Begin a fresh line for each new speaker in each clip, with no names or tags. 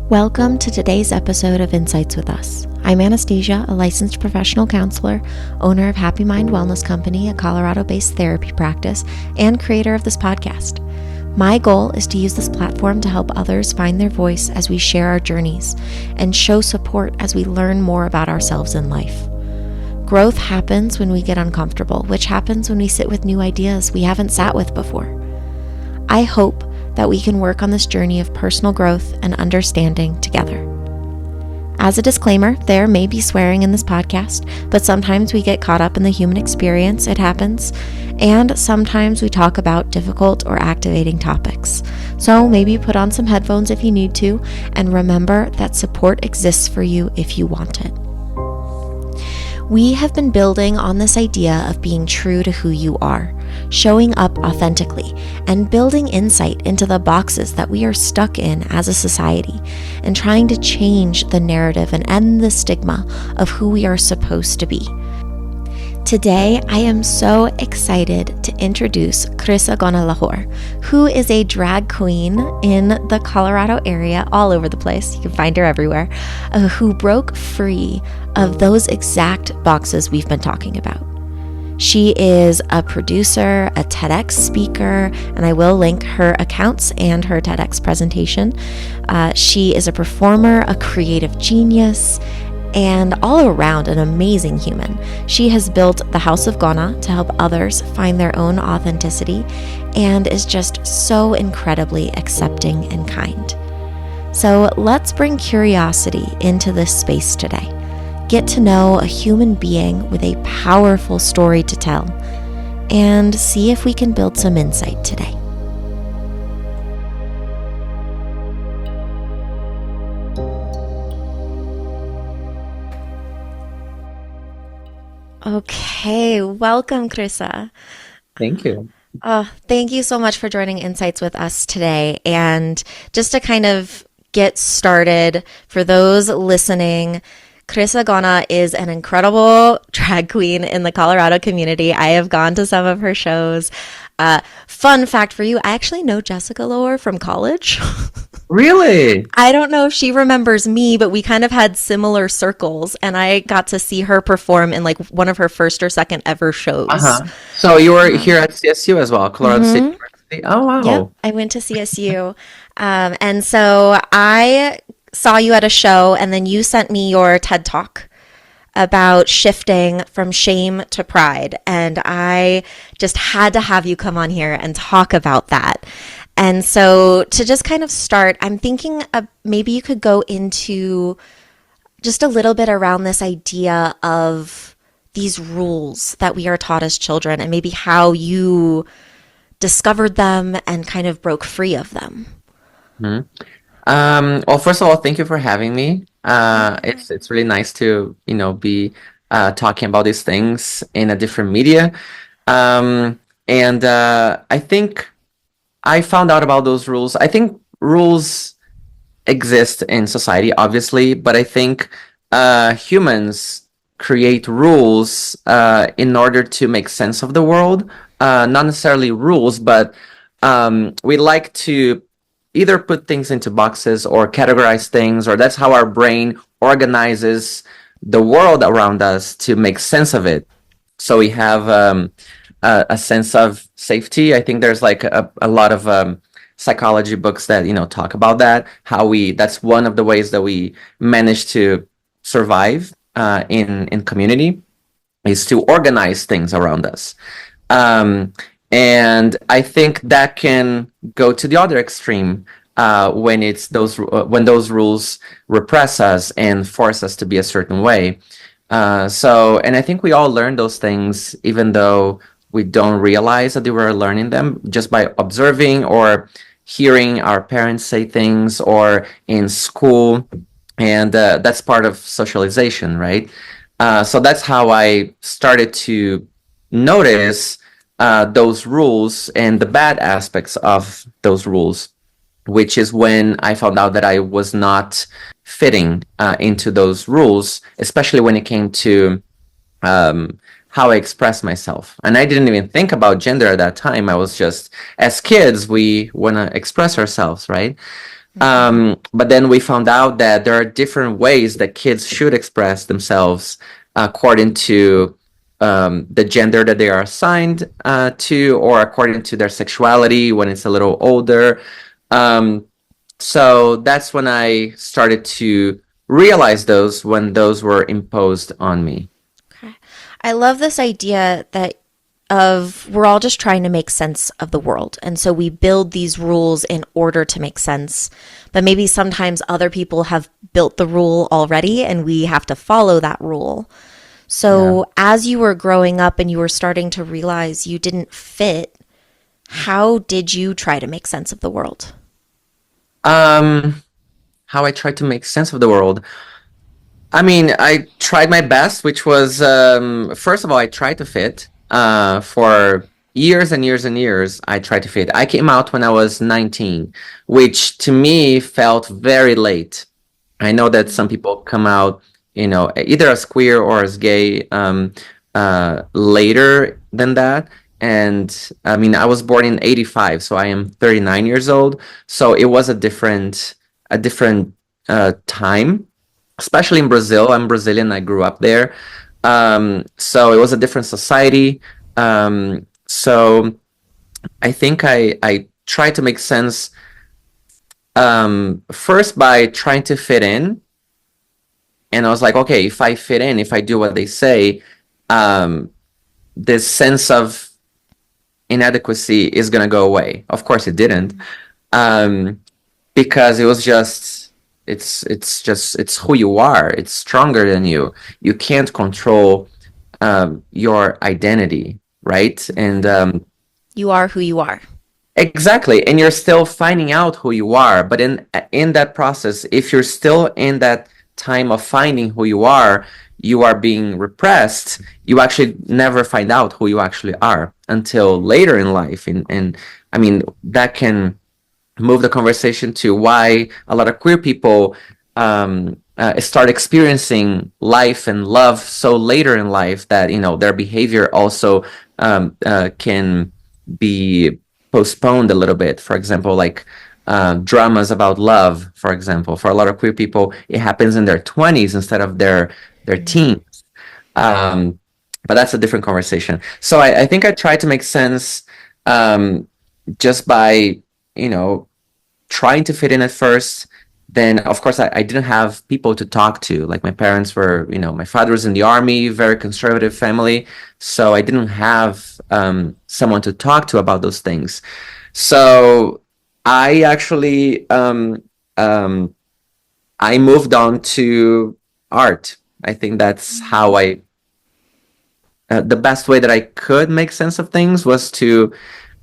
Welcome to today's episode of Insights with Us. I'm Anastasia, a licensed professional counselor, owner of Happy Mind Wellness Company, a Colorado-based therapy practice, and creator of this podcast. My goal is to use this platform to help others find their voice as we share our journeys and show support as we learn more about ourselves in life. Growth happens when we get uncomfortable, which happens when we sit with new ideas we haven't sat with before. I hope that we can work on this journey of personal growth and understanding together. As a disclaimer, there may be swearing in this podcast, but sometimes we get caught up in the human experience, it happens, and sometimes we talk about difficult or activating topics. So maybe put on some headphones if you need to, and remember that support exists for you if you want it. We have been building on this idea of being true to who you are, showing up authentically, and building insight into the boxes that we are stuck in as a society, and trying to change the narrative and end the stigma of who we are supposed to be. Today, I am so excited to introduce Krisa Gonna L'Whor, who is a drag queen in the Colorado area, all over the place, you can find her everywhere, who broke free of those exact boxes we've been talking about. She is a producer, a TEDx speaker, and I will link her accounts and her TEDx presentation. She is a performer, a creative genius, and all around an amazing human. She has built the House of Gonna to help others find their own authenticity and is just so incredibly accepting and kind. So let's bring curiosity into this space today. Get to know a human being with a powerful story to tell, and see if we can build some insight today. Okay, welcome, Krisa.
Thank you.
Thank you so much for joining Insights with us today. And just to kind of get started, for those listening, Krisa Gonna is an incredible drag queen in the Colorado community. I have gone to some of her shows. Fun fact for you, I actually know Jessica L'Whor from college.
Really?
I don't know if she remembers me, but we kind of had similar circles, and I got to see her perform in like one of her first or second ever shows.
So you were here at CSU as well, Colorado State University. Oh,
Yep,
wow.
I went to CSU. And so I saw you at a show, and then you sent me your TED Talk about shifting from shame to pride. And I just had to have you come on here and talk about that. And so to just kind of start, I'm thinking maybe you could go into just a little bit around this idea of these rules that we are taught as children and maybe how you discovered them and kind of broke free of them.
Well, first of all, thank you for having me. It's really nice to, be talking about these things in a different media. I think I found out about those rules. I think rules exist in society, obviously, but I think humans create rules in order to make sense of the world. Not necessarily rules, but we like to either put things into boxes or categorize things, or that's how our brain organizes the world around us to make sense of it. So we have a sense of safety. I think there's like a lot of psychology books that talk about that. That's one of the ways that we manage to survive in community, is to organize things around us. And I think that can go to the other extreme when those rules repress us and force us to be a certain way. And I think we all learn those things, even though we don't realize that we were learning them, just by observing or hearing our parents say things, or in school, and that's part of socialization, right? So that's how I started to notice those rules and the bad aspects of those rules, which is when I found out that I was not fitting into those rules, especially when it came to how I express myself. And I didn't even think about gender at that time. I was just, as kids, we want to express ourselves, right? But then we found out that there are different ways that kids should express themselves according to the gender that they are assigned to, or according to their sexuality when it's a little older. Um, so that's when I started to realize those when those were imposed on me.
Okay. I love this idea that of we're all just trying to make sense of the world. And so we build these rules in order to make sense. But maybe sometimes other people have built the rule already and we have to follow that rule.
Yeah.
So as you were growing up and you were starting to realize you didn't fit, how did you try to make sense of the world?
Um, how I tried to make sense of the world. I mean, I tried my best, which was first of all, I tried to fit. For years and years and years, I tried to fit. I came out when I was 19, which to me felt very late. I know that some people come out, either as queer or as gay later than that. And I mean, I was born in 85, so I am 39 years old. So it was a different time, especially in Brazil. I'm Brazilian. I grew up there. So it was a different society. So I think I tried to make sense first by trying to fit in. And I was like, okay, if I fit in, if I do what they say, um, this sense of inadequacy is going to go away. Of course, it didn't. Um, because it was just it's who you are. It's stronger than you. You can't control your identity, right? And
You are who you are.
exactly, and you're still finding out who you are. But in that process, if you're still in that time of finding who you are being repressed. You actually never find out who you actually are until later in life. And I mean, that can move the conversation to why a lot of queer people start experiencing life and love so later in life that their behavior also can be postponed a little bit. For example, like dramas about love, for example, for a lot of queer people, it happens in their 20s instead of their teens. Um, but that's a different conversation. So I think I tried to make sense just by you know trying to fit in at first. Then of course I didn't have people to talk to. Like my parents were, my father was in the army, very conservative family, so I didn't have someone to talk to about those things. So I actually I moved on to art. I think that's how I the best way that I could make sense of things was to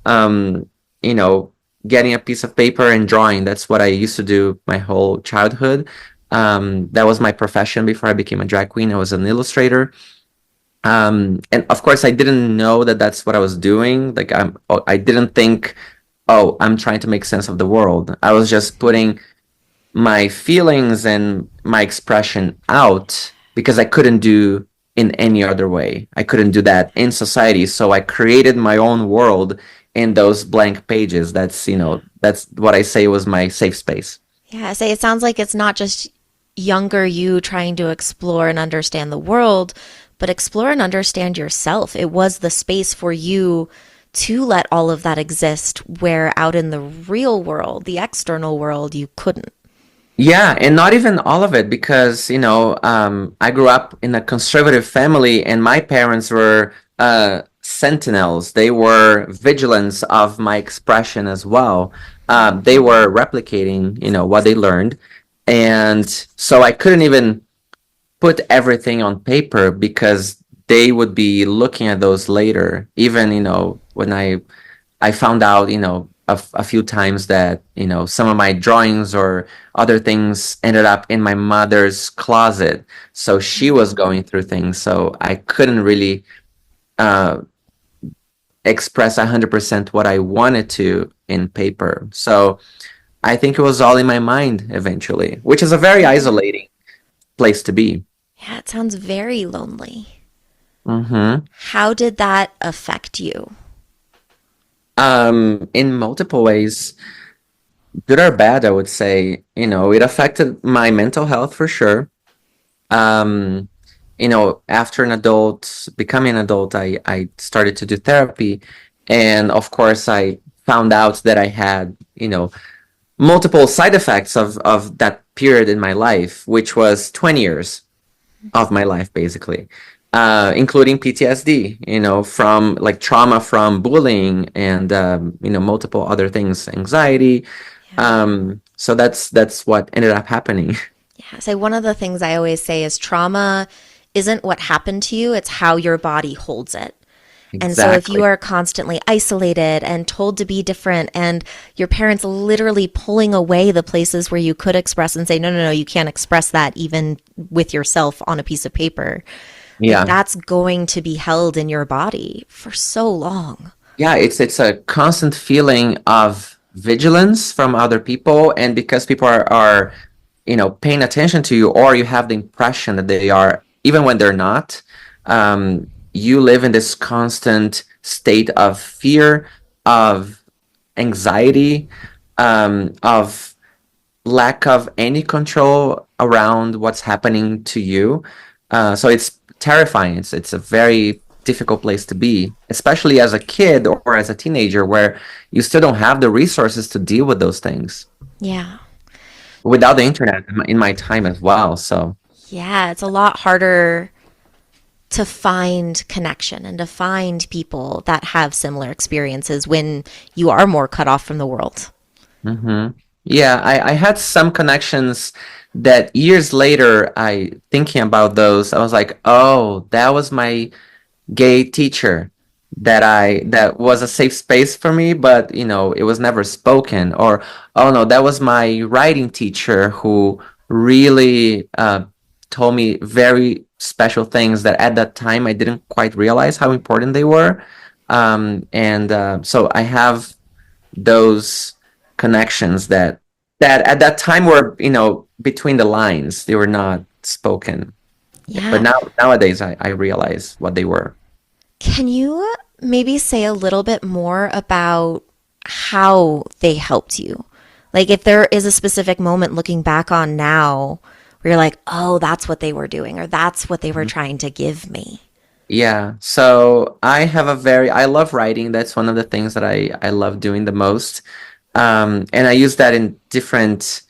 um, you know, getting a piece of paper and drawing. That's what I used to do my whole childhood. That was my profession before I became a drag queen. I was an illustrator. And of course, I didn't know that that's what I was doing. Like, I didn't think, oh, I'm trying to make sense of the world. I was just putting my feelings and my expression out because I couldn't do in any other way. I couldn't do that in society. So I created my own world in those blank pages. That's what I say was my safe space.
Yeah, say it sounds like it's not just younger you trying to explore and understand the world, but explore and understand yourself. It was the space for you to let all of that exist where out in the real world, the external world, you couldn't.
Yeah, and not even all of it because, I grew up in a conservative family and my parents were sentinels. They were vigilance of my expression as well. They were replicating, what they learned. And so I couldn't even put everything on paper because they would be looking at those later. Even, when I found out, a few times that, some of my drawings or other things ended up in my mother's closet. So she was going through things. So I couldn't really uh, express 100% what I wanted to in paper. So I think it was all in my mind eventually, which is a very isolating place to be.
Yeah, it sounds very lonely.
Hmm.
How did that affect you?
In multiple ways. good or bad, I would say. It affected my mental health for sure. Um, After becoming an adult, I started to do therapy. And of course, I found out that I had, multiple side effects of that period in my life, which was 20 years of my life, basically, including PTSD, from like trauma from bullying and, multiple other things, anxiety.
Yeah.
So that's what ended up happening.
Yeah. So one of the things I always say is trauma isn't what happened to you, it's how your body holds it. And so if you
Exactly.
are constantly isolated and told to be different and your parents literally pulling away the places where you could express and say, no, no, no, you can't express that even with yourself on a piece of paper, like
Yeah.
that's going to be held in your body for so long.
Yeah, it's a constant feeling of vigilance from other people, and because people are paying attention to you, or you have the impression that they are, even when they're not, you live in this constant state of fear, of anxiety, of lack of any control around what's happening to you. So it's terrifying. It's a very difficult place to be, especially as a kid or as a teenager, where you still don't have the resources to deal with those things
Yeah.
without the internet in my time as well. So
Yeah. It's a lot harder to find connection and to find people that have similar experiences when you are more cut off from the world.
hmm yeah, I had some connections that years later, I thinking about those, I was like, oh, that was my gay teacher that was a safe space for me, but it was never spoken. Or, oh no, that was my writing teacher who really told me very special things that at that time I didn't quite realize how important they were. And so I have those connections that at that time were, between the lines. They were not spoken. But
Yeah.
nowadays I realize what they were.
Can you maybe say a little bit more about how they helped you? Like, if there is a specific moment looking back on now where you're like, oh, that's what they were doing, or that's what they were trying to give me.
Yeah. So I love writing. That's one of the things that I love doing the most. And I use that in different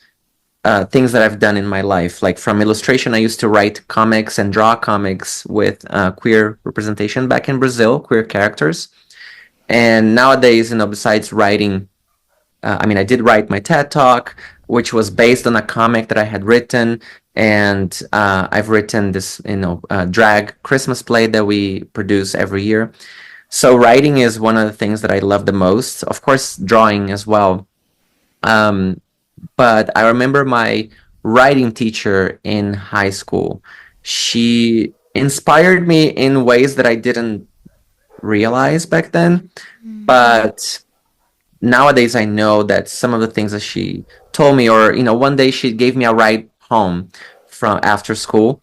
things that I've done in my life. Like from illustration, I used to write comics and draw comics with queer representation back in Brazil, queer characters. And nowadays, besides writing, I mean, I did write my TED Talk, which was based on a comic that I had written, and I've written this, drag Christmas play that we produce every year. So writing is one of the things that I love the most. Of course, drawing as well. Um, but I remember my writing teacher in high school. She inspired me in ways that I didn't realize back then. But nowadays I know that some of the things that she told me, or one day she gave me a ride home from after school,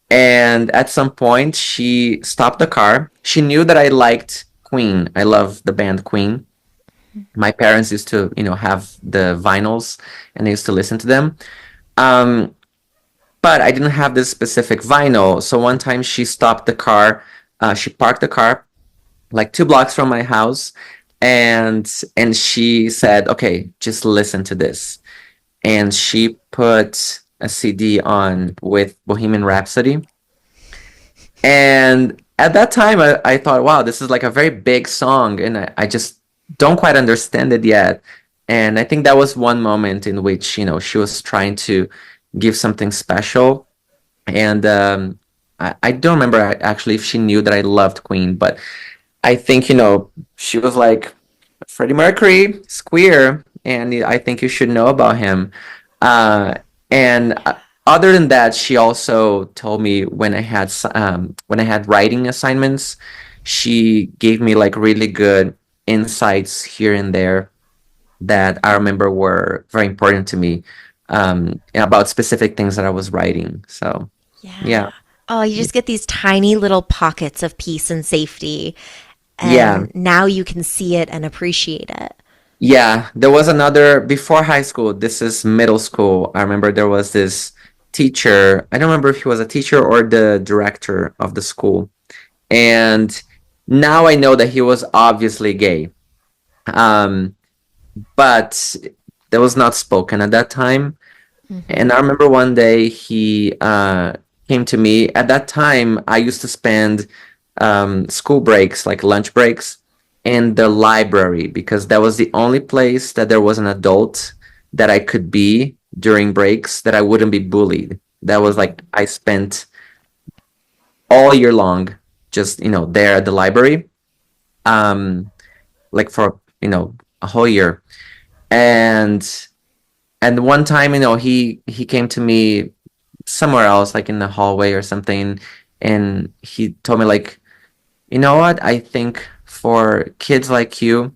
and at some point she stopped the car. She knew that I liked Queen. I love the band Queen. My parents used to have the vinyls, and they used to listen to them. um but I didn't have this specific vinyl, so one time she stopped the car. She parked the car like 2 blocks from my house, and she said, okay, just listen to this. And she put a CD on with Bohemian Rhapsody. And at that time I thought, wow, this is like a very big song, and I just don't quite understand it yet. And I think that was one moment in which she was trying to give something special. And I don't remember actually if she knew that I loved Queen, but I think, she was like, Freddie Mercury is queer, and I think you should know about him. Uh, and other than that, she also told me when I had writing assignments, she gave me like really good insights here and there that I remember were very important to me, about specific things that I was writing. So,
Yeah.
yeah,
Oh, you just get these tiny little pockets of peace and safety.
yeah.
And now you can see it and appreciate it.
Yeah, there was another before high school. This is middle school. I remember there was this teacher. I don't remember if he was a teacher or the director of the school. And now I know that he was obviously gay. Um, but that was not spoken at that time.
Mm-hmm.
And I remember one day he came to me. At that time, I used to spend school breaks, like lunch breaks, in the library because that was the only place that there was an adult that I could be during breaks that I wouldn't be bullied. That was like I spent all year long just, there at the library, um, like for, a whole year. And one time, he came to me somewhere else, like in the hallway or something, and he told me like, you know what? I think for kids like you,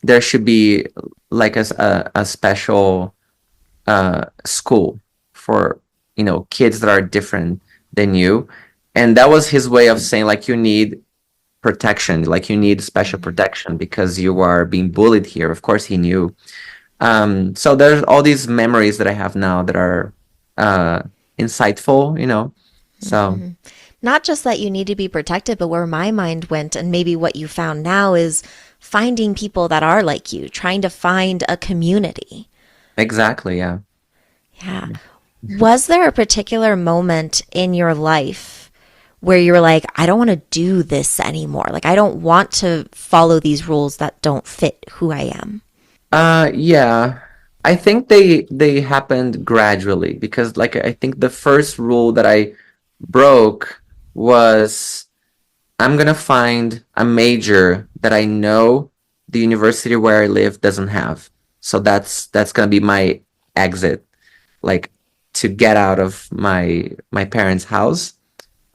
there should be like a special school for kids that are different than you, and that was his way of saying like you need protection, like you need special
Mm-hmm.
protection because you are being bullied here. Of course, he knew. So there's all these memories that I have now that are uh, insightful. So
Mm-hmm. Not just that you need to be protected, but where my mind went, and maybe what you found now is finding people that are like you, trying to find a community.
exactly, yeah.
Yeah. Was there a particular moment in your life where you were like, I don't want to do this anymore? Like, I don't want to follow these rules that don't fit who I am.
Yeah. I think they happened gradually because like I think the first rule that I broke was I'm gonna find a major that I know the university where I live doesn't have. So that's gonna be my exit, like to get out of my parents' house.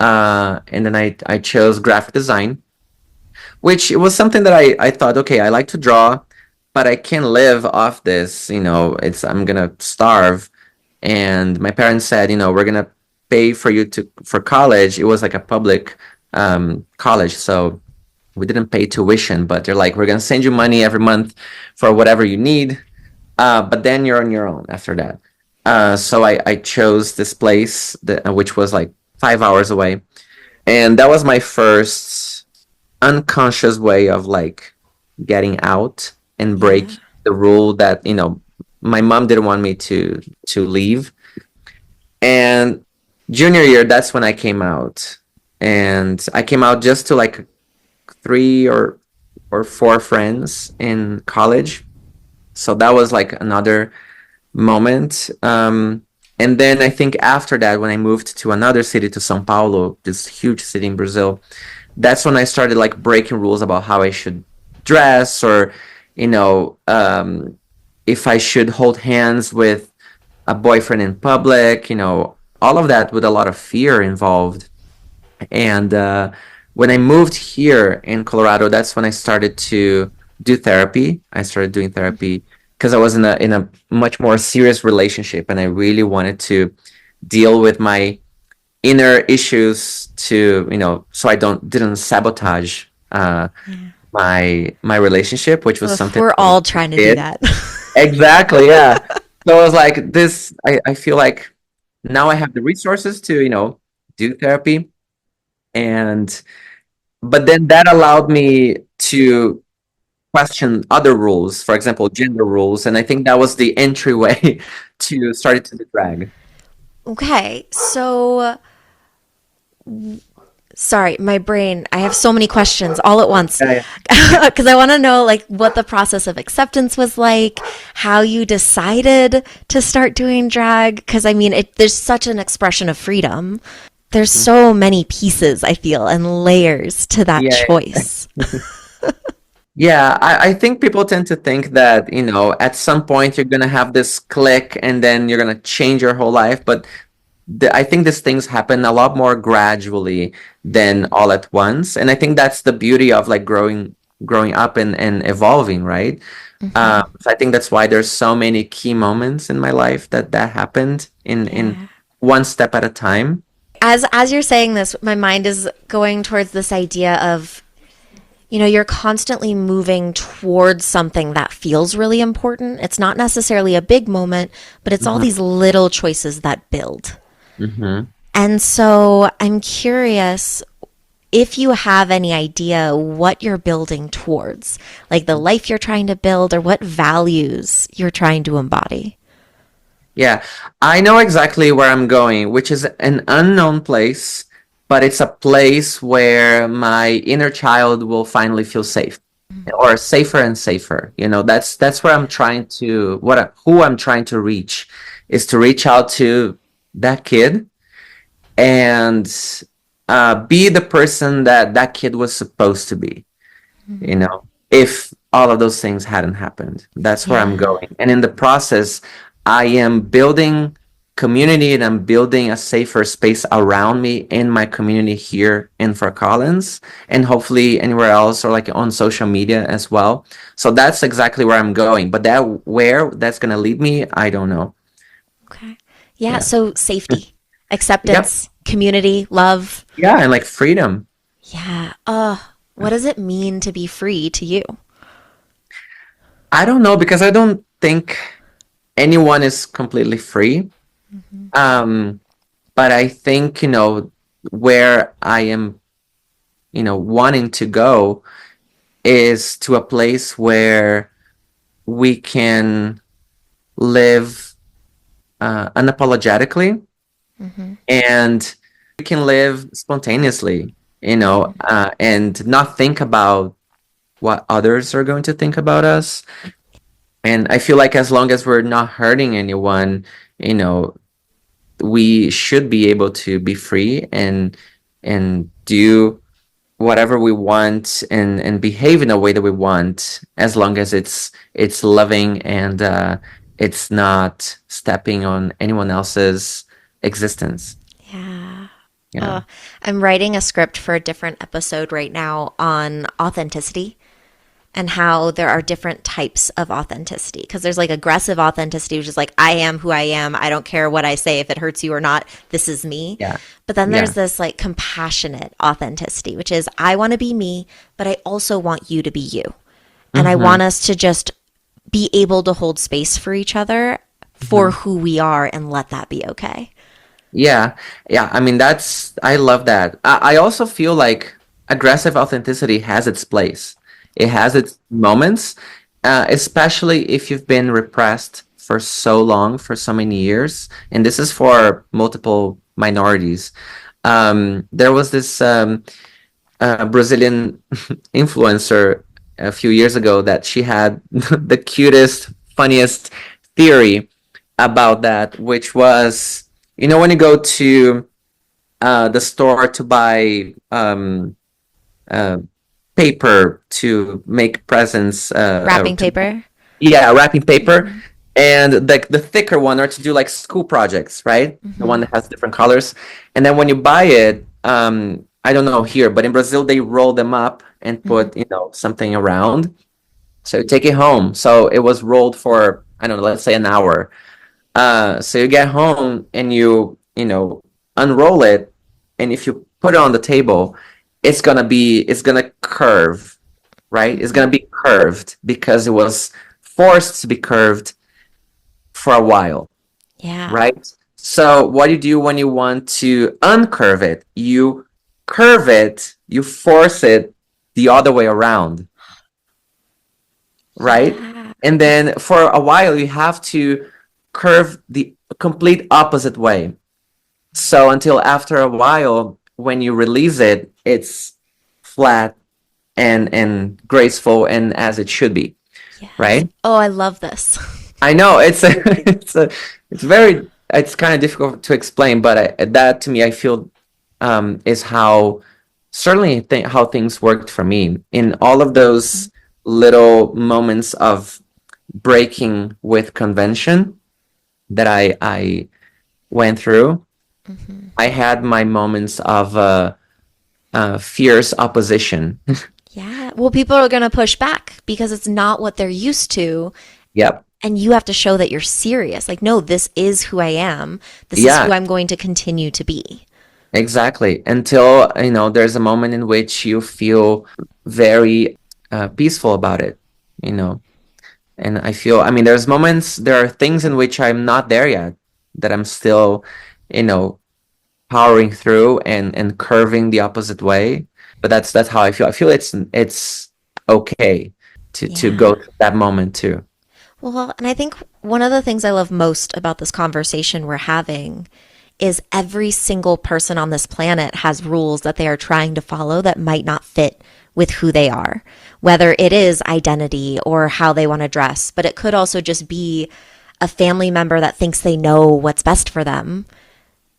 And then I chose graphic design, which it was something that I thought, okay, I like to draw, but I can't live off this. I'm gonna starve. And my parents said, we're gonna pay for you to for college. It was like a public college, so we didn't pay tuition, but they're like, we're gonna send you money every month for whatever you need. But then you're on your own after that. So I chose this place which was like 5 hours away, and that was my first unconscious way of like getting out and break
Yeah.
the rule that my mom didn't want me to leave. And junior year, that's when I came out, and I came out just to like three or four friends in college. So that was like another moment. And then I think after that, when I moved to another city, to São Paulo, this huge city in Brazil, that's when I started like breaking rules about how I should dress, or you know um, if I should hold hands with a boyfriend in public. All of that with a lot of fear involved. And when I moved here in Colorado, that's when I started to do therapy. I started doing therapy because I was in a much more serious relationship, and I really wanted to deal with my inner issues to so I don't didn't sabotage
Yeah.
my relationship, which was
Ugh,
something
we're
I
all trying to do
did.
that.
Exactly, yeah. So I was like, this I feel like now I have the resources to do therapy. And but then that allowed me to question other rules, for example gender rules, and I think that was the entryway to start to the drag.
Okay, so sorry, my brain, I have so many questions all at once.
Yeah,
Because I want to know like what the process of acceptance was like, how you decided to start doing drag. Because I mean, there's such an expression of freedom. There's
yeah.
so many pieces, I feel, and layers to that
Yeah,
choice.
yeah, I think people tend to think that, at some point you're gonna have this click and then you're gonna change your whole life. But I think these things happen a lot more gradually than all at once. And I think that's the beauty of like growing up and evolving, right?
Hmm.
So I think that's why there's so many key moments in my life that happened in
Yeah.
one step at a time.
As you're saying this, my mind is going towards this idea of you're constantly moving towards something that feels really important. It's not necessarily a big moment, but it's all
Mhm.
these little choices that build.
Mhm.
And so I'm curious if you have any idea what you're building towards, like the life you're trying to build or what values you're trying to embody.
Yeah, I know exactly where I'm going, which is an unknown place, but it's a place where my inner child will finally feel safe or safer and safer. That's where I'm trying to who I'm trying to reach is to reach out to that kid and be the person that that kid was supposed to be, if all of those things hadn't happened. That's where I'm
Yeah.
going. And in the process, I am building community and I'm building a safer space around me in my community here in Fort Collins and hopefully anywhere else or like on social media as well. So that's exactly where I'm going. But where that's going to lead me, I don't know.
Okay. Yeah.
Yeah.
So safety,
Yep.
acceptance, community, love.
Yeah. And like freedom.
Yeah. What does it mean to be free to you?
I don't know because I don't think anyone is completely free. Um, but I think, where I am, wanting to go is to a place where we can live unapologetically and we can live spontaneously, and not think about what others are going to think about us. And I feel like as long as we're not hurting anyone, you know, we should be able to be free and do whatever we want and behave in a way that we want as long as it's loving and it's not stepping on anyone else's existence.
Yeah.
Yeah.
I'm writing a script for a different episode right now on authenticity and how there are different types of authenticity. Because there's like aggressive authenticity, which is like, I am who I am. I don't care what I say. If it hurts you or not, this is me.
Yeah.
But then
Yeah.
there's this like compassionate authenticity, which is, I want to be me, but I also want you to be you. And I
Hmm.
want us to just be able to hold space for each other for who we are and let that be okay.
Yeah, yeah. I mean, I love that. I also feel like aggressive authenticity has its place. It has its moments, especially if you've been repressed for so long, for so many years. And this is for multiple minorities. There was this Brazilian influencer a few years ago that she had the cutest, funniest theory about that, which was, when you go to the store to buy uh, paper to make presents,
Wrapping paper.
yeah, wrapping paper, and the thicker one, or to do like school projects, right? The one that has different colors, and then when you buy it, I don't know here, but in Brazil they roll them up and put something around, so you take it home. So it was rolled for, I don't know, let's say an hour. So you get home and you unroll it, and if you put it on the table, it's gonna curve, right? It's gonna be curved because it was forced to be curved for a while,
Yeah.
right? So what do you do when you want to uncurve it? You curve it, you force it the other way around, right?
Yeah.
And then for a while you have to curve the complete opposite way. So until after a while, when you release it, it's flat and graceful and as it should be,
Yes.
right?
Oh, I love this.
I know it's kind of difficult to explain, but that to me I feel is how certainly how things worked for me in all of those little moments of breaking with convention that I went through. I had my moments of fierce opposition.
Yeah. Well, people are going to push back because it's not what they're used to.
Yep.
And you have to show that you're serious. Like, no, this is who I am. This is
Yeah.
who I'm going to continue to be.
Exactly. Until, there's a moment in which you feel very peaceful about it, you know. And I mean, there are things in which I'm not there yet, that I'm still, you know, powering through and curving the opposite way. But that's how I feel. I feel it's okay to
Yeah.
go through that moment too.
Well, and I think one of the things I love most about this conversation we're having is every single person on this planet has rules that they are trying to follow that might not fit with who they are, whether it is identity or how they want to dress, but it could also just be a family member that thinks they know what's best for them,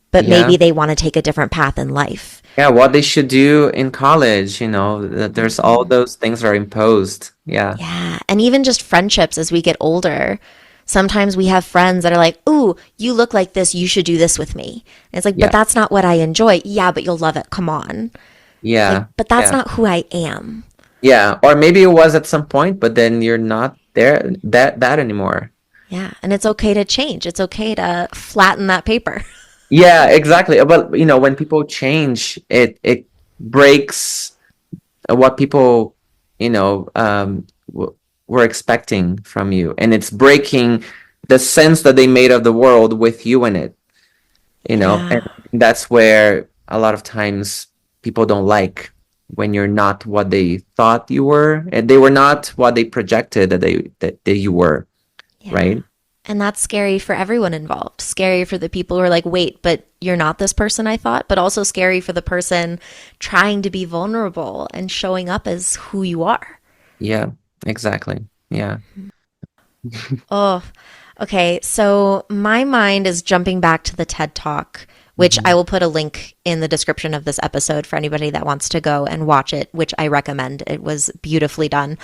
but
Yeah.
maybe they want to take a different path in life.
Yeah, what they should do in college, that there's all those things are imposed. Yeah.
Yeah. And even just friendships as we get older. Sometimes we have friends that are like, "Ooh, you look like this. You should do this with me." And it's like, "But
Yeah.
that's not what I enjoy." Yeah, but you'll love it. Come on. It's like,
Yeah.
"But that's
Yeah.
not who I am."
Yeah. Or maybe it was at some point, but then you're not there that anymore.
Yeah. And it's okay to change. It's okay to flatten that paper.
Yeah, exactly. But when people change, it breaks what people, you know, um, were expecting from you, and it's breaking the sense that they made of the world with you in it. And
Yeah.
that's where a lot of times people don't like, when you're not what they thought you were, and they were not what they projected that you were,
Yeah.
right?
And that's scary for everyone involved. Scary for the people who are like, wait, but you're not this person I thought, but also scary for the person trying to be vulnerable and showing up as who you are.
Yeah, exactly. Yeah.
Oh, okay. So my mind is jumping back to the TED Talk, which
Hmm.
I will put a link in the description of this episode for anybody that wants to go and watch it, which I recommend. It was beautifully done.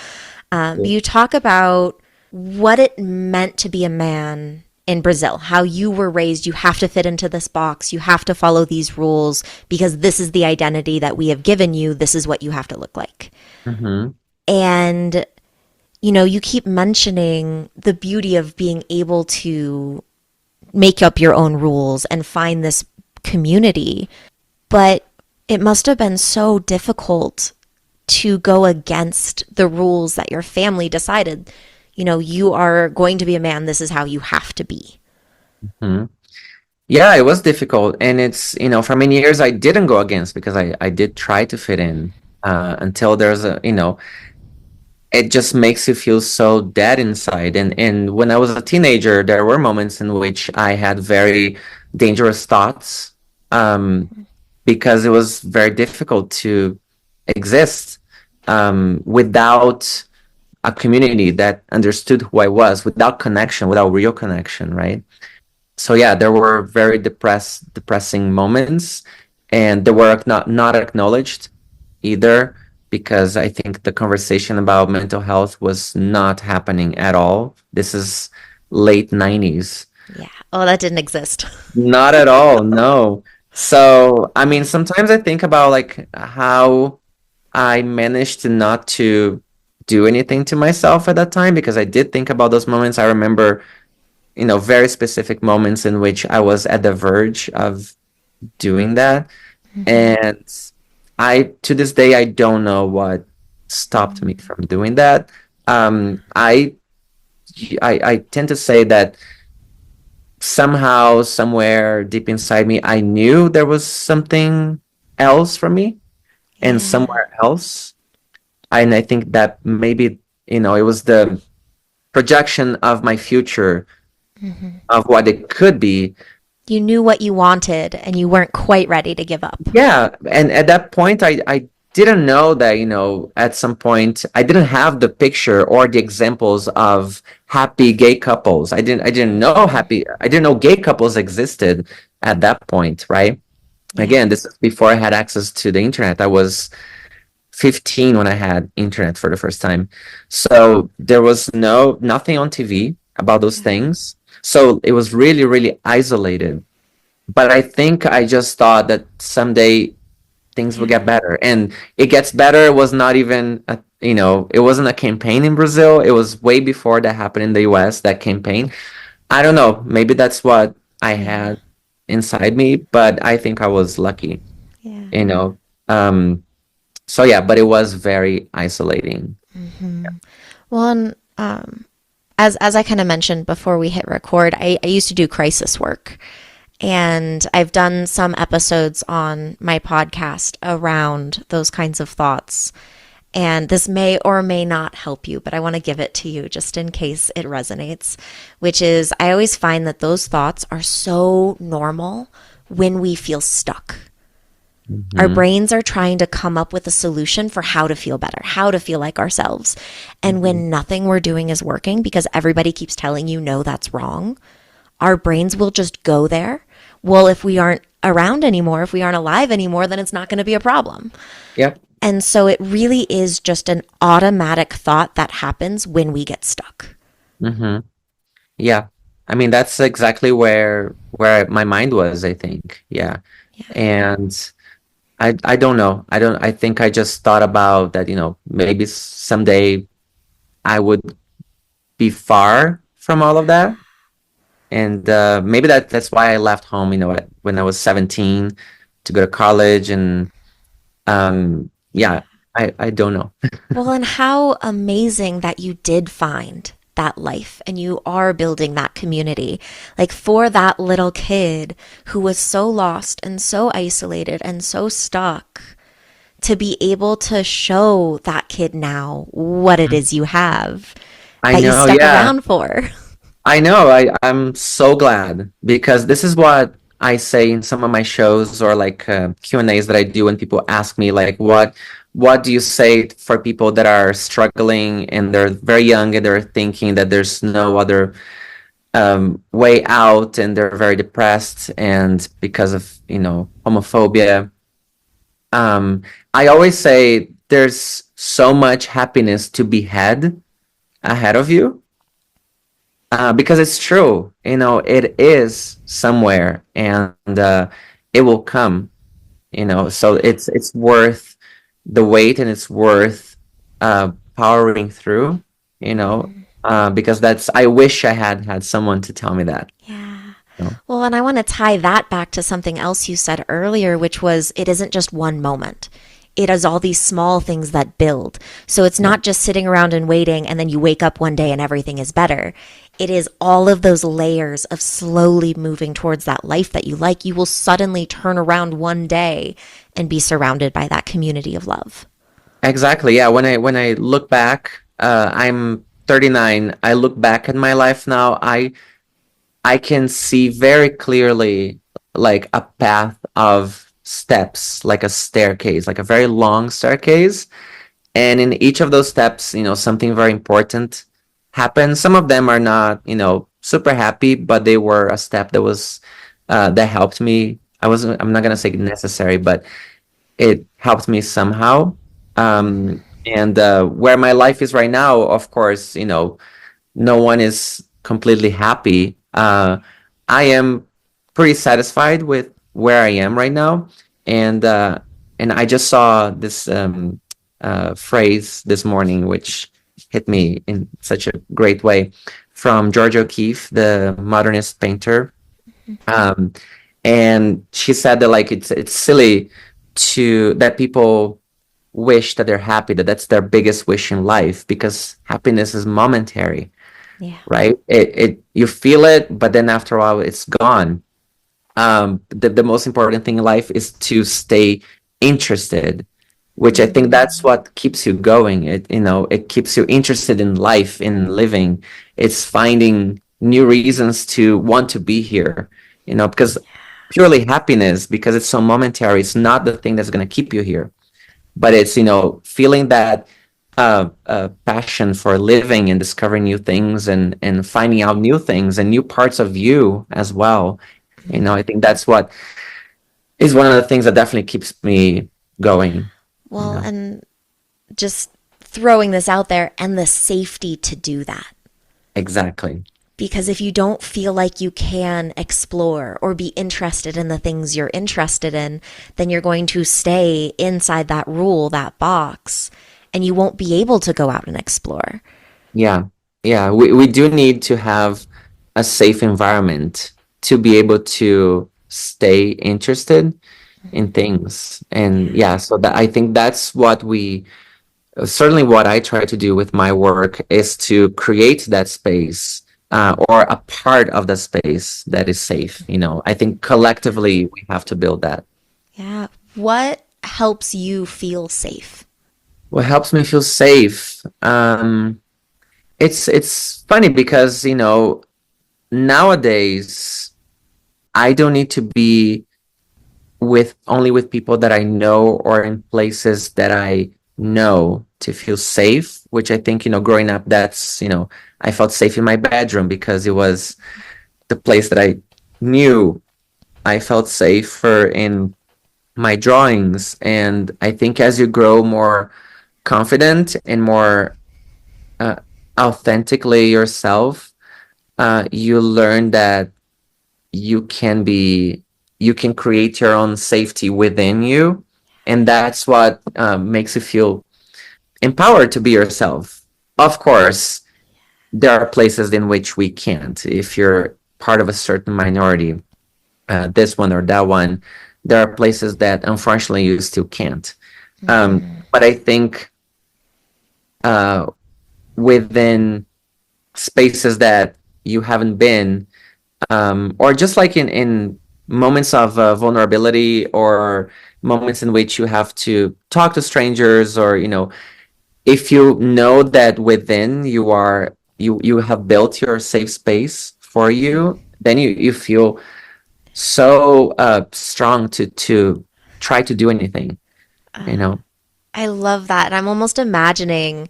You talk about what it meant to be a man in Brazil, how you were raised. You have to fit into this box. You have to follow these rules because this is the identity that we have given you. This is what you have to look like.
Hmm.
And you keep mentioning the beauty of being able to make up your own rules and find this community. But it must have been so difficult to go against the rules that your family decided. You are going to be a man. This is how you have to be.
Hmm. Yeah, it was difficult. And it's, for many years I didn't go against, because I did try to fit in, until there's it just makes you feel so dead inside. And when I was a teenager, there were moments in which I had very dangerous thoughts, um, because it was very difficult to exist, without a community that understood who I was, without connection, without real connection, right? So yeah, there were very depressing moments, and they were not acknowledged either, because I think the conversation about mental health was not happening at all. This is late 90s.
Yeah. Oh, that didn't exist.
Not at all, no. So, I mean, sometimes I think about like how I managed to not to do anything to myself at that time, because I did think about those moments. I remember, very specific moments in which I was at the verge of doing that. And to this day, I don't know what stopped me from doing that. I tend to say that somehow, somewhere deep inside me, I knew there was something else for me, and
Yeah.
somewhere else. And I think that maybe, it was the projection of my future, of what it could be.
You knew what you wanted and you weren't quite ready to give up.
Yeah, and at that point, I didn't know that, at some point, I didn't have the picture or the examples of happy gay couples. I didn't know gay couples existed at that point, right?
Yeah.
Again, this is before I had access to the internet. I was 15 when I had internet for the first time. So there was nothing on TV about those things. So it was really, really isolated. But I think I just thought that someday things will
Yeah.
get better, and it gets better was not even it wasn't a campaign in Brazil. It was way before that happened in the US, that campaign. I don't know, maybe that's what I
Yeah.
had inside me, but I think I was lucky,
Yeah.
you know. Um, so yeah, but it was very isolating.
Well, and as I kind of mentioned before we hit record, I used to do crisis work. And I've done some episodes on my podcast around those kinds of thoughts. And this may or may not help you, but I want to give it to you just in case it resonates, which is I always find that those thoughts are so normal when we feel stuck. Our
Hmm.
brains are trying to come up with a solution for how to feel better, how to feel like ourselves. And
Hmm.
when nothing we're doing is working because everybody keeps telling you, no, that's wrong, our brains will just go there. Well, if we aren't around anymore, if we aren't alive anymore, then it's not going to be a problem.
Yep.
And so it really is just an automatic thought that happens when we get stuck.
Hmm. Yeah. I mean, that's exactly where my mind was, I think. Yeah.
Yeah.
And I don't know. I think I just thought about that, maybe someday I would be far from all of that. And maybe that's why I left home, when I was 17 to go to college. And yeah, I don't know.
Well, and how amazing that you did find that life and you are building that community. Like for that little kid who was so lost and so isolated and so stuck, to be able to show that kid now what it is you have
I
that you
know,
stuck
yeah.
around for.
I know. I'm so glad because this is what I say in some of my shows or like Q&As that I do when people ask me like what do you say for people that are struggling and they're very young and they're thinking that there's no other way out and they're very depressed and because of homophobia. I always say there's so much happiness to be had ahead of you because it's true, it is somewhere and it will come, so it's worth the wait and it's worth powering through, because I wish I had someone to tell me that.
Yeah.
you know?
Well, and I want to tie that back to something else you said earlier, which was it isn't just one moment. It is all these small things that build. So it's
Yeah,
not just sitting around and waiting and then you wake up one day and everything is better. It is all of those layers of slowly moving towards that life that you like. You will suddenly turn around one day and be surrounded by that community of love.
exactly. Yeah, when I look back, I'm 39. I look back at my life now. I can see very clearly like a path of steps, like a staircase, like a very long staircase. And in each of those steps, something very important happens. Some of them are not, super happy, but they were a step that helped me. I'm not gonna say necessary, but it helped me somehow. And where my life is right now, of course, no one is completely happy. I am pretty satisfied with where I am right now, and I just saw this phrase this morning, which hit me in such a great way, from George O'Keeffe, the modernist painter. Um, and she said that like it's silly to that people wish that they're happy, that's their biggest wish in life because happiness is momentary,
Yeah.
right? It you feel it, but then after a while, it's gone. The most important thing in life is to stay interested, which I think that's what keeps you going. It keeps you interested in life, in living. It's finding new reasons to want to be here, because purely happiness, because it's so momentary, it's not the thing that's going to keep you here, but it's, feeling that passion for living and discovering new things and finding out new things and new parts of you as well. I think that's what is one of the things that definitely keeps me going. you
Well,
know
and just throwing this out there and the safety to do that.
exactly.
Because if you don't feel like you can explore or be interested in the things you're interested in, then you're going to stay inside that rule, that box, and you won't be able to go out and explore.
Yeah, we do need to have a safe environment to be able to stay interested in things. And
Yeah.
yeah, so that I think that's what we certainly what I try to do with my work is to create that space, or a part of the space that is safe. I think collectively we have to build that.
Yeah. What helps you feel safe?
What helps me feel safe? It's funny because nowadays I don't need to be with only with people that I know or in places that I know to feel safe, which I think, growing up, I felt safe in my bedroom because it was the place that I knew. I felt safer in my drawings. And I think as you grow more confident and more uh, authentically yourself, you learn that you can be you can create your own safety within you, and that's what makes you feel empowered to be yourself. Of course, there are places in which we can't. If you're part of a certain minority, this one or that one, there are places that unfortunately you still can't. But I think uh, within spaces that you haven't been, or just like in moments of vulnerability, or moments in which you have to talk to strangers, or if you know that within you have built your safe space for you, then you feel so strong to try to do anything you know
I love that. And I'm almost imagining,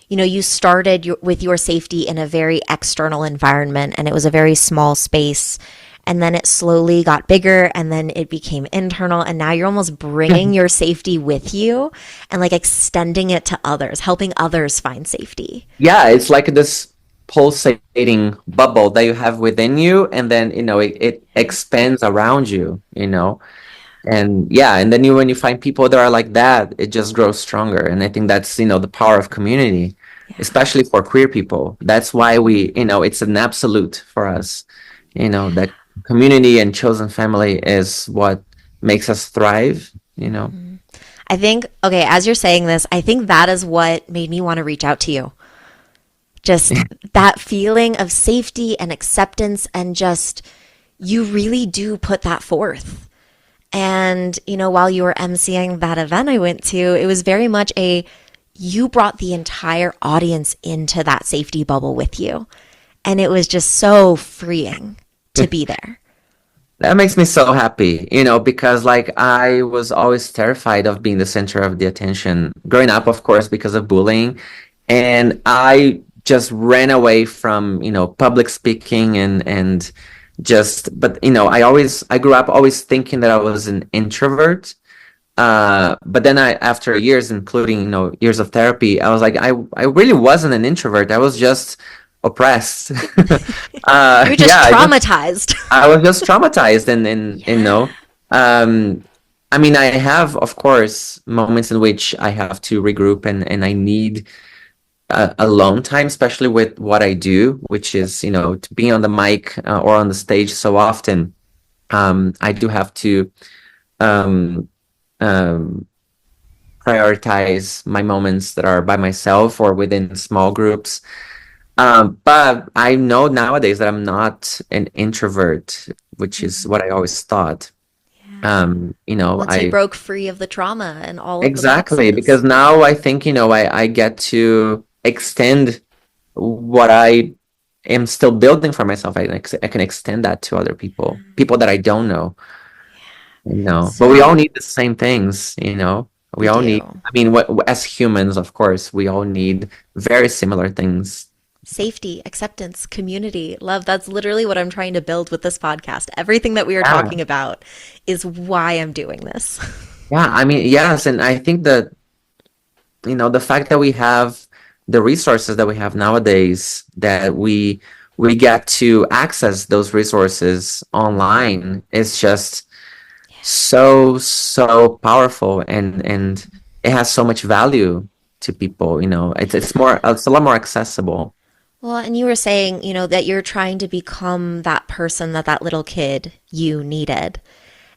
you started with your safety in a very external environment and it was a very small space. And then it slowly got bigger and then it became internal. And now you're almost bringing your safety with you and like extending it to others, helping others find safety.
Yeah, it's like this pulsating bubble that you have within you, and then it expands around you. And yeah, and then when you find people that are like that, it just grows stronger. And I think that's the power of community,
Yeah.
especially for queer people. That's why it's an absolute for us, that community and chosen family is what makes us thrive.
I think, okay, as you're saying this, I think that is what made me want to reach out to you. Just that feeling of safety and acceptance, and just you really do put that forth. And, while you were emceeing that event I went to, it was very much you brought the entire audience into that safety bubble with you. And it was just so freeing to be there.
That makes me so happy, because like I was always terrified of being the center of the attention growing up, of course, because of bullying. And I just ran away from, public speaking and but I grew up always thinking that I was an introvert. But then after years, including, years of therapy, I was like, I really wasn't an introvert. I was just oppressed.
You're just
Yeah,
traumatized.
I was just traumatized, and
Yeah.
I mean, I have, of course, moments in which I have to regroup, and I need alone time, especially with what I do, which is, to be on the mic or on the stage so often. I do have to um, um, prioritize my moments that are by myself or within small groups. But I know nowadays that I'm not an introvert, which is what I always thought.
Once you
I
broke free of the trauma and all of the
exactly, because
boxes.
now I think, I get to extend what I am still building for myself. I can extend that to other people that I don't know. But we all
So
need the same things. We
we
all need,
do.
I mean, as humans, of course, we all need very similar things.
Safety, acceptance, community, love. That's literally what I'm trying to build with this podcast. Everything that we are
Yeah.
talking about is why I'm doing this.
Yeah, I mean, yes, and I think that, the fact that we have the resources that we have nowadays, that we get to access those resources online, is just so powerful, and it has so much value to people. It's a lot more accessible.
Well, and you were saying, that you're trying to become that person that that little kid you needed.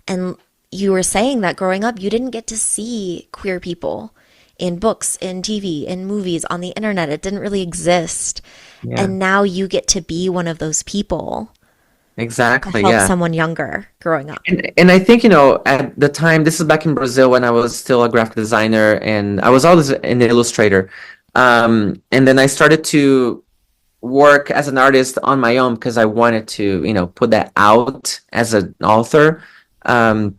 And you were saying that growing up, you didn't get to see queer people in books, in TV, in movies, on the internet. It didn't really exist.
Yeah,
And now you get to be one of those people to
exactly.
help
Yeah.
someone younger growing up.
And I think, at the time, this is back in Brazil when I was still a graphic designer and I was always an illustrator. And then I started to work as an artist on my own because I wanted to, put that out as an author. Um,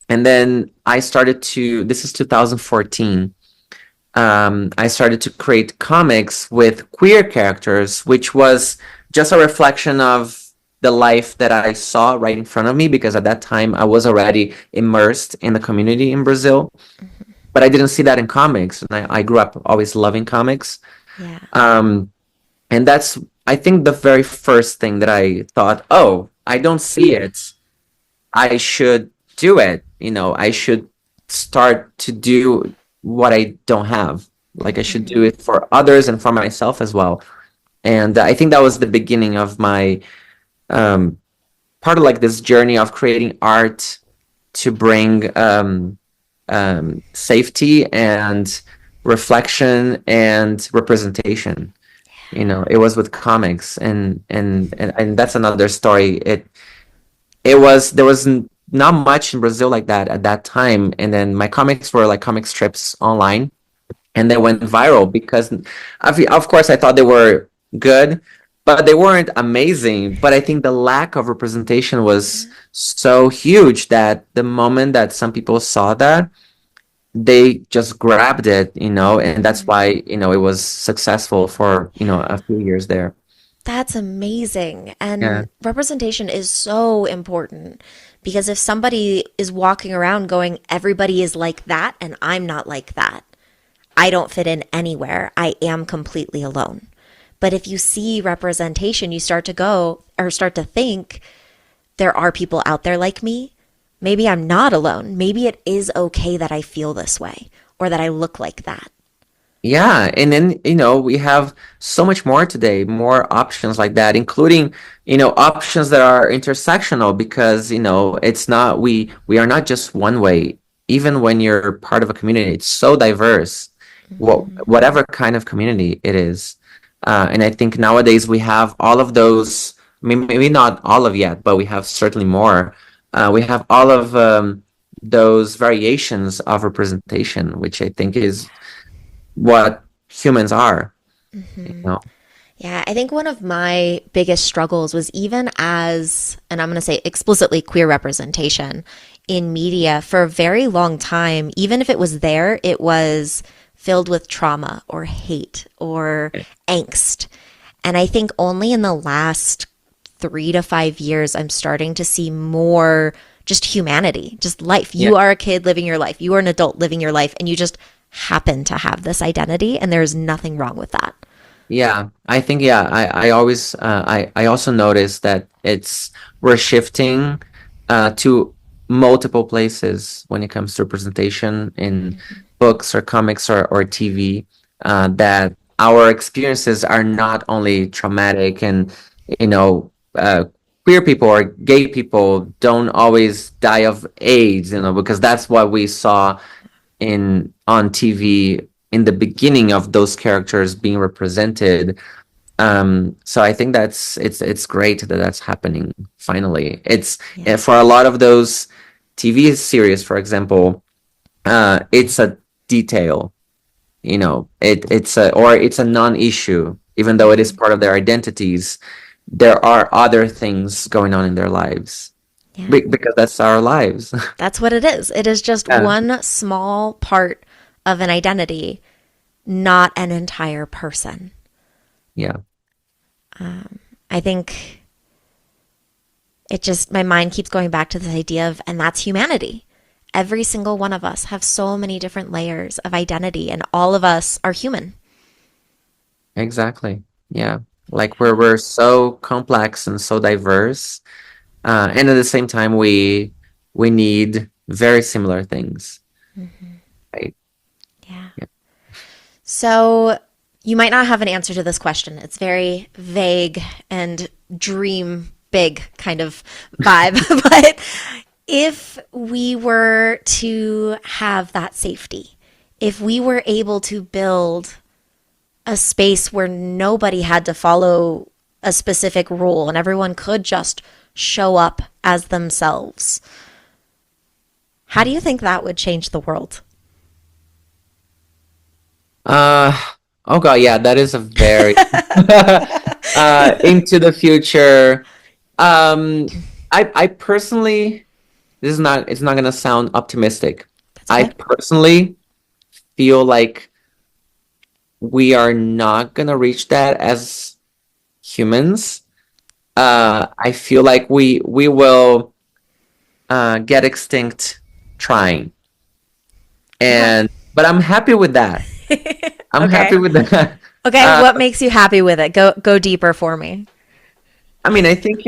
and then I started to, this is 2014. I started to create comics with queer characters, which was just a reflection of the life that I saw right in front of me because at that time I was already immersed in the community in Brazil, but I didn't see that in comics. And I grew up always loving comics.
Yeah.
Um, and that's, I think, the very first thing that I thought, oh, I don't see it. I should do it. I should start to do what I don't have. Like I should do it for others and for myself as well. And I think that was the beginning of my um, part of like this journey of creating art to bring safety and reflection and representation. It was with comics, and that's another story. It was there was not much in Brazil like that at that time, and then my comics were like comic strips online, and they went viral because, of course, I thought they were good, but they weren't amazing. But I think the lack of representation was so huge that the moment that some people saw that, they just grabbed it, and that's why it was successful for a few years there.
That's amazing.
Yeah.
And representation is so important because if somebody is walking around going, everybody is like that and I'm not like that, I don't fit in anywhere. I am completely alone. But if you see representation, you start to go or start to think there are people out there like me. Maybe I'm not alone. Maybe it is okay that I feel this way or that I look like that.
Yeah, and then we have so much more today, more options like that, including options that are intersectional because it's not we are not just one way. Even when you're part of a community, it's so diverse. Whatever kind of community it is, and I think nowadays we have all of those. I mean, maybe not all of yet, but we have certainly more. We have all of those variations of representation, which I think is what humans are, you know?
Yeah, I think one of my biggest struggles was even as, and I'm going to say explicitly queer representation in media for a very long time, even if it was there, it was filled with trauma or hate or angst. And I think only in the last 3 to 5 years, I'm starting to see more just humanity, just life.
Yeah.
You are a kid living your life, you are an adult living your life, and you just happen to have this identity, and there's nothing wrong with that.
Yeah, I think I always I also notice that we're shifting to multiple places when it comes to representation in books or comics or TV, that our experiences are not only traumatic and you know uh, queer people or gay people don't always die of AIDS, because that's what we saw in on TV in the beginning of those characters being represented. So I think it's great that that's happening finally. It's
Yeah.
for a lot of those TV series, for example, it's a detail. It's a non-issue, even though it is part of their identities. There are other things going on in their lives
Yeah.
because that's our lives.
That's what it is. It is just
Yeah,
one small part of an identity, not an entire person.
yeah.
I think it just, my mind keeps going back to this idea of, and that's humanity. Every single one of us have so many different layers of identity, and all of us are human.
Exactly. Yeah. Like we're so complex and so diverse. And at the same time we need very similar things. Right.
Yeah.
Yeah.
So You might not have an answer to this question. It's very vague and dream big kind of vibe. But if we were to have that safety, if we were able to build a space where nobody had to follow a specific rule and everyone could just show up as themselves, how do you think that would change the world?
Uh, oh God, yeah, that is a very into the future. I personally, this is not, it's not gonna sound optimistic.
That's
I
okay.
personally feel like we are not gonna reach that as humans. I feel like we will get extinct trying,
What?
and but I'm happy with that. I'm happy
Okay.
with that.
Okay,
Uh,
what makes you happy with it? Go deeper for me.
I mean, I think,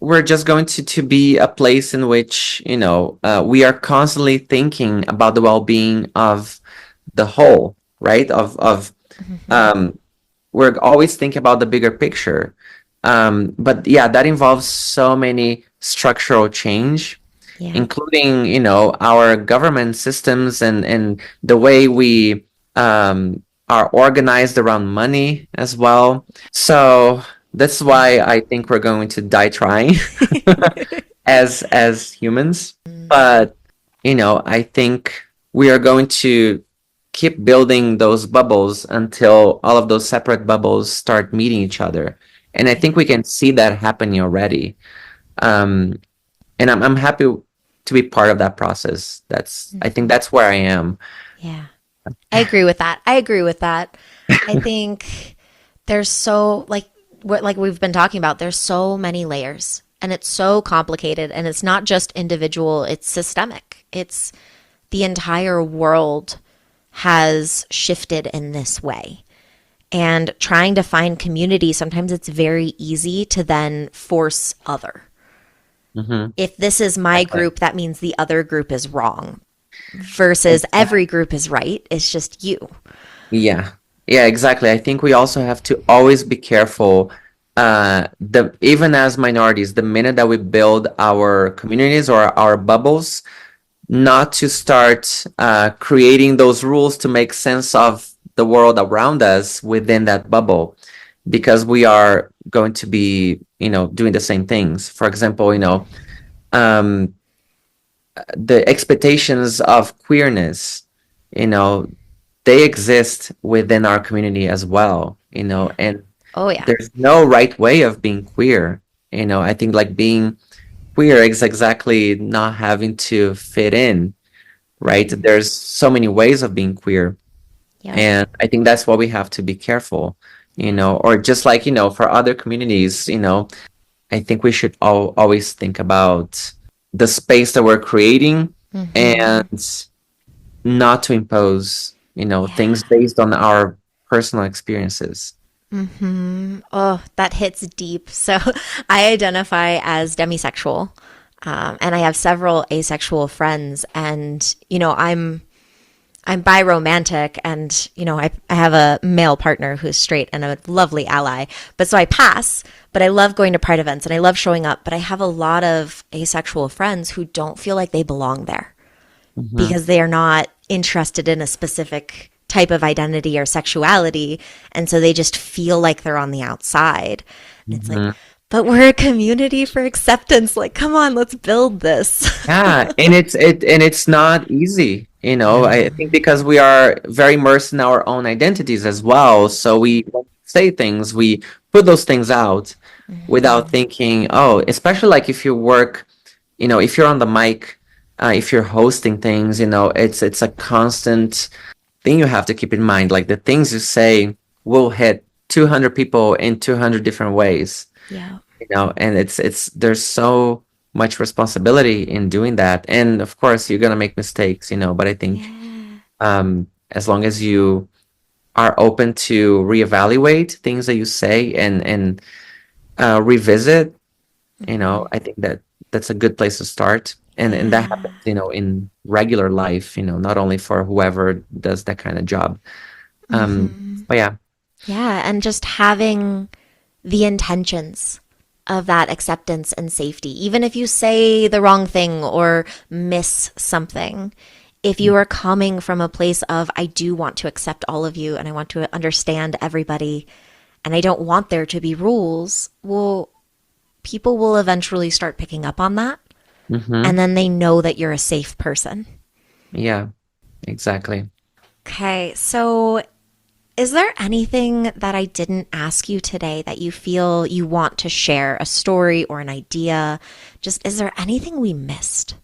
we're just going to be a place in which, we are constantly thinking about the well-being of the whole, right? Of
Hmm.
um, we're always thinking about the bigger picture. But yeah, that involves so many structural change,
Yeah.
including, our government systems and the way we are organized around money as well. So that's why I think we're going to die trying as humans. But I think we are going to keep building those bubbles until all of those separate bubbles start meeting each other. And I think
Yeah.
we can see that happening already. Um, and I'm happy to be part of that process. I think
Hmm.
that's where I am.
Yeah. I agree with that. I agree with that. I think there's so like we've been talking about, there's so many layers and it's so complicated and it's not just individual, it's systemic. It's the entire world has shifted in this way. And trying to find community, sometimes it's very easy to then force other.
Hmm.
If this is my
Exactly.
group, that means the other group is wrong versus every group is right. It's just you.
Yeah. Yeah, exactly. I think we also have to always be careful, the even as minorities, the minute that we build our communities or our bubbles, not to start creating those rules to make sense of the world around us within that bubble, because we are going to be, doing the same things. For example, um, the expectations of queerness, you know, they exist within our community as well,
Yeah.
and
Oh, yeah.
there's no right way of being queer. I think like being queer is exactly not having to fit in, right?
Hmm.
There's so many ways of being queer.
Yep.
And I think that's why we have to be careful,
Yeah.
or just like, for other communities, I think we should always think about the space that we're creating
Hmm.
and not to impose,
Yeah.
things based on our personal experiences.
Hmm. Oh, that hits deep. So I identify as demisexual, and I have several asexual friends, and I'm biromantic, and I have a male partner who's straight and a lovely ally. But so I pass, but I love going to pride events and I love showing up. But I have a lot of asexual friends who don't feel like they belong there
Hmm.
because they are not interested in a specific type of identity or sexuality. And so they just feel like they're on the outside. And it's like,
Hmm.
but we're a community for acceptance. Like, come on, let's build this.
Yeah, and it's not easy, I
No.
think because we are very immersed in our own identities as well. So we when we say things, we put those things out without thinking, oh, especially like if you work, if you're on the mic, if you're hosting things, it's a constant thing you have to keep in mind. Like the things you say will hit 200 people in 200 different ways,
Yeah.
and it's there's so much responsibility in doing that. And of course you're gonna make mistakes, but I think
Yeah.
as long as you are open to reevaluate things that you say and revisit, I think that's a good place to start. And that
Yeah.
happens, in regular life, not only for whoever does that kind of job.
Hmm.
But yeah.
Yeah, and just having the intentions of that acceptance and safety, even if you say the wrong thing or miss something, if you are coming from a place of, I do want to accept all of you and I want to understand everybody and I don't want there to be rules, well, people will eventually start picking up on that.
Hmm.
And then they know that you're a safe person.
Yeah, exactly.
Okay, so is there anything that I didn't ask you today that you feel you want to share, a story or an idea? Just, is there anything we missed?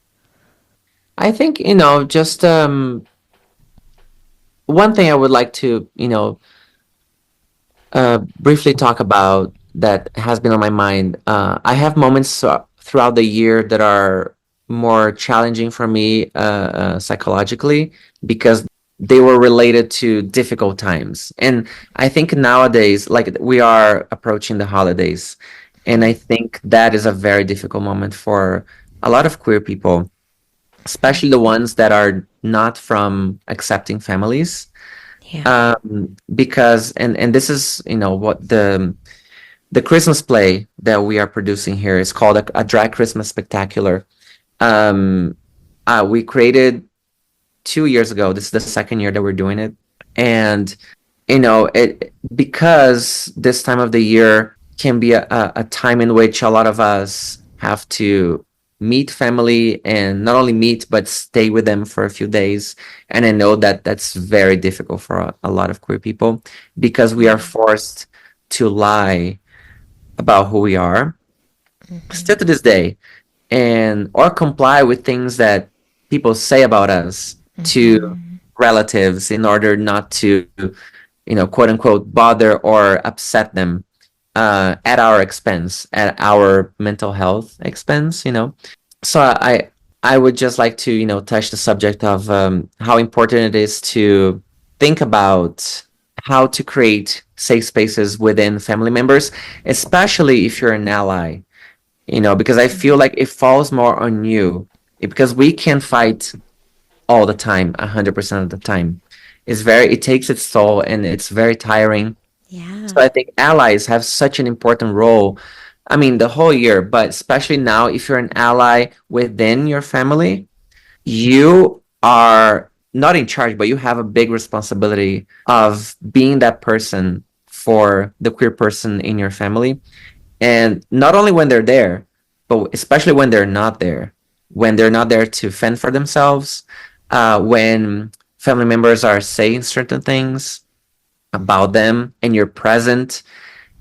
I think, just one thing I would like to, briefly talk about that has been on my mind. I have moments throughout the year that are more challenging for me psychologically because they were related to difficult times. And I think nowadays, like we are approaching the holidays, and I think that is a very difficult moment for a lot of queer people, especially the ones that are not from accepting families,
Yeah.
because and this is what the Christmas play that we are producing here is called a drag Christmas spectacular. um we created 2 years ago. This is the second year that we're doing it, and it because this time of the year can be a time in which a lot of us have to meet family, and not only meet but stay with them for a few days. And I know that that's very difficult for a lot of queer people because we are forced to lie about who we are still to this day, and or comply with things that people say about us to relatives in order not to quote unquote bother or upset them at our expense, at our mental health expense. So I would just like to touch the subject of how important it is to think about how to create safe spaces within family members, especially if you're an ally. Because I feel like it falls more on you, because we can fight all the time, 100% of the time. It takes its toll, and it's very tiring. So
Yeah.
I think allies have such an important role. I mean, the whole year, but especially now, if you're an ally within your family, you are not in charge, but you have a big responsibility of being that person for the queer person in your family. And not only when they're there, but especially when they're not there, when they're not there to fend for themselves, when family members are saying certain things about them and you're present.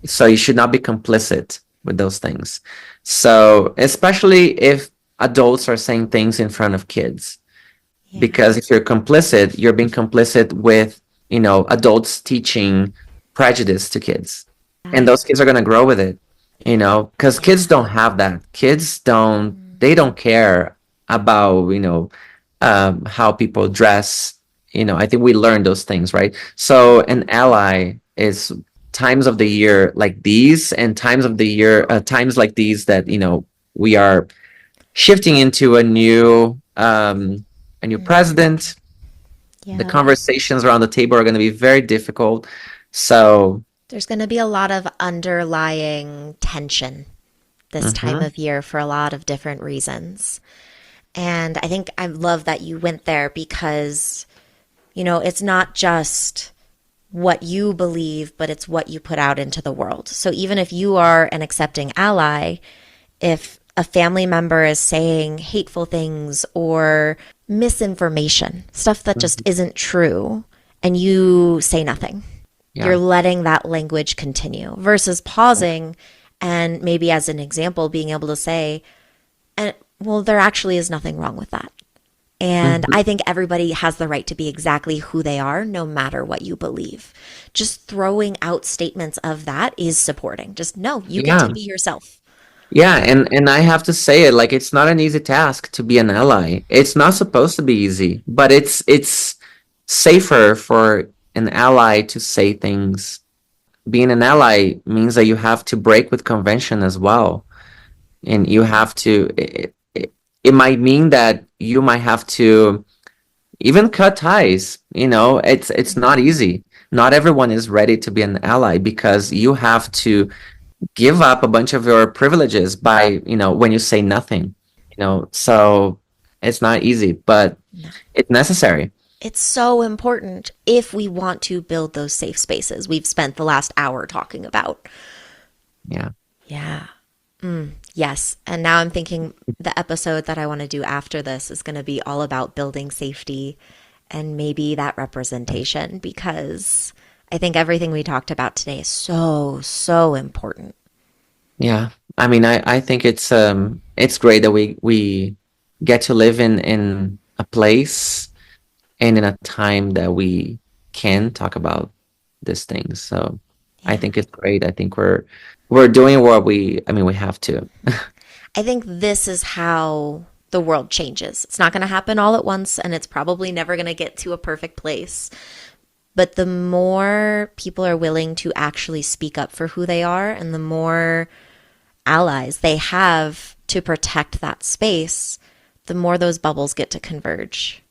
So you should not be complicit with those things. So, especially if adults are saying things in front of kids,
Yeah.
because if you're complicit, you're being complicit with, adults teaching prejudice to kids. And those kids are going to grow with it, because kids
Yeah.
don't have that. They don't care about, how people dress. I think we learn those things, right? So an ally is times of the year like these, and times like these that, we are shifting into a new president. The
Yeah.
conversations around the table are going to be very difficult. So,
There's going to be a lot of underlying tension this time
mhm.
of year for a lot of different reasons. And I think I love that you went there because, it's not just what you believe, but it's what you put out into the world. So even if you are an accepting ally, if a family member is saying hateful things or misinformation, stuff that just
Mhm.
isn't true, and you say nothing,
Yeah.
you're letting that language continue versus pausing and maybe as an example being able to say, and well, there actually is nothing wrong with that. And
Mhm.
I think everybody has the right to be exactly who they are, no matter what you believe. Just throwing out statements of that is supporting. Just no, you get to
Yeah.
be yourself.
Yeah, and I have to say it, like, it's not an easy task to be an ally. It's not supposed to be easy, but it's safer for an ally to say things. Being an ally means that you have to break with convention as well, and you have to. It might mean that you might have to even cut ties. It's not easy, not everyone is ready to be an ally, because you have to give up a bunch of your privileges by, when you say nothing, so it's not easy, but
No.
it's necessary.
It's so important if we want to build those safe spaces we've spent the last hour talking about.
Yeah.
Yeah. Yes. And now I'm thinking the episode that I want to do after this is going to be all about building safety and maybe that representation, because I think everything we talked about today is so, so important.
Yeah. I mean, I think it's great that we get to live in a place and in a time that we can talk about these things. So I
Yeah.
think it's great. I think we're doing what we have to.
I think this is how the world changes. It's not going to happen all at once, and it's probably never going to get to a perfect place. But the more people are willing to actually speak up for who they are, and the more allies they have to protect that space, the more those bubbles get to converge.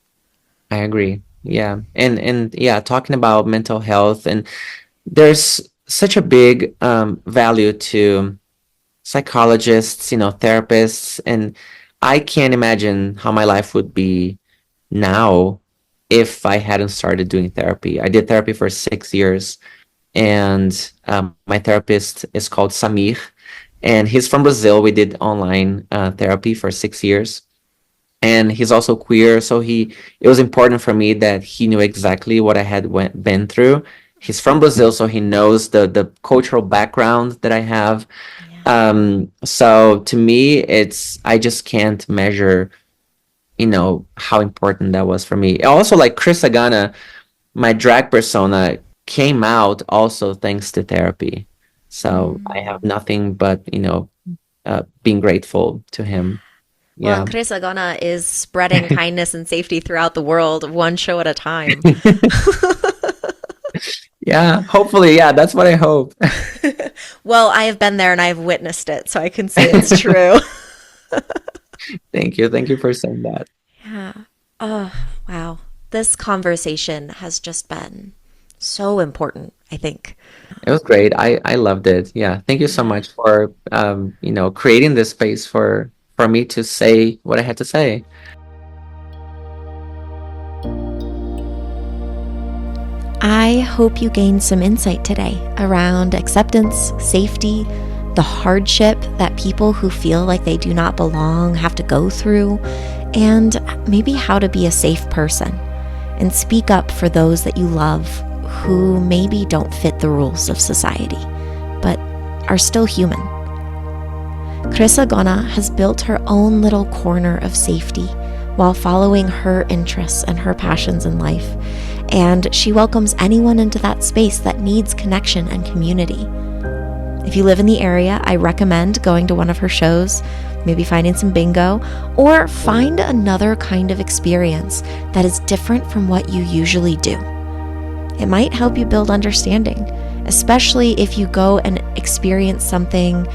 I agree. Yeah. And yeah, talking about mental health, and there's such a big value to psychologists, therapists, and I can't imagine how my life would be now if I hadn't started doing therapy. I did therapy for 6 years, and my therapist is called Samir, and he's from Brazil. We did online therapy for 6 years, and he's also queer, so it was important for me that he knew exactly what I had been through. He's from Brazil, so he knows the cultural background that I have.
Yeah.
So to me, I just can't measure, how important that was for me. Also, like Krisa Gonna, my drag persona came out also thanks to therapy. So I have nothing but, being grateful to him.
Well, and
Yeah.
Krisa Gonna is spreading kindness and safety throughout the world, one show at a time.
Yeah, hopefully. Yeah, that's what I hope.
Well, I have been there and I have witnessed it, so I can say it's true.
Thank you. Thank you for saying that.
Yeah. Oh, wow. This conversation has just been so important, I think.
It was great. I loved it. Yeah. Thank you so
Yeah.
much for creating this space for me to say what I had to say.
I hope you gained some insight today around acceptance, safety, the hardship that people who feel like they do not belong have to go through, and maybe how to be a safe person and speak up for those that you love who maybe don't fit the rules of society, but are still human. Krisa Gonna has built her own little corner of safety while following her interests and her passions in life, and she welcomes anyone into that space that needs connection and community. If you live in the area, I recommend going to one of her shows, maybe finding some bingo, or find another kind of experience that is different from what you usually do. It might help you build understanding, especially if you go and experience something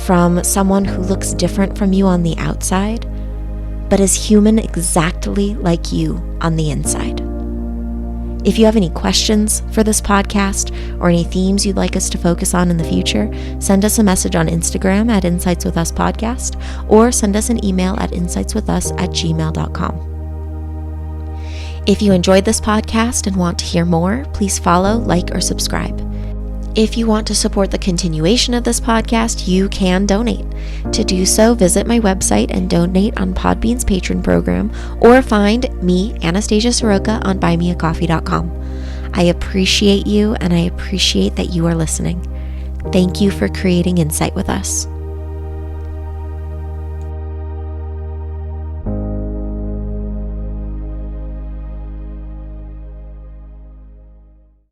from someone who looks different from you on the outside, but is human exactly like you on the inside. If you have any questions for this podcast or any themes you'd like us to focus on in the future, send us a message on Instagram at Insights With Us Podcast, or send us an email at insightswithus@gmail.com. If you enjoyed this podcast and want to hear more, please follow, like, or subscribe. If you want to support the continuation of this podcast, you can donate. To do so, visit my website and donate on Podbean's patron program, or find me, Anastasia Soroka, on buymeacoffee.com. I appreciate you, and I appreciate that you are listening. Thank you for creating insight with us.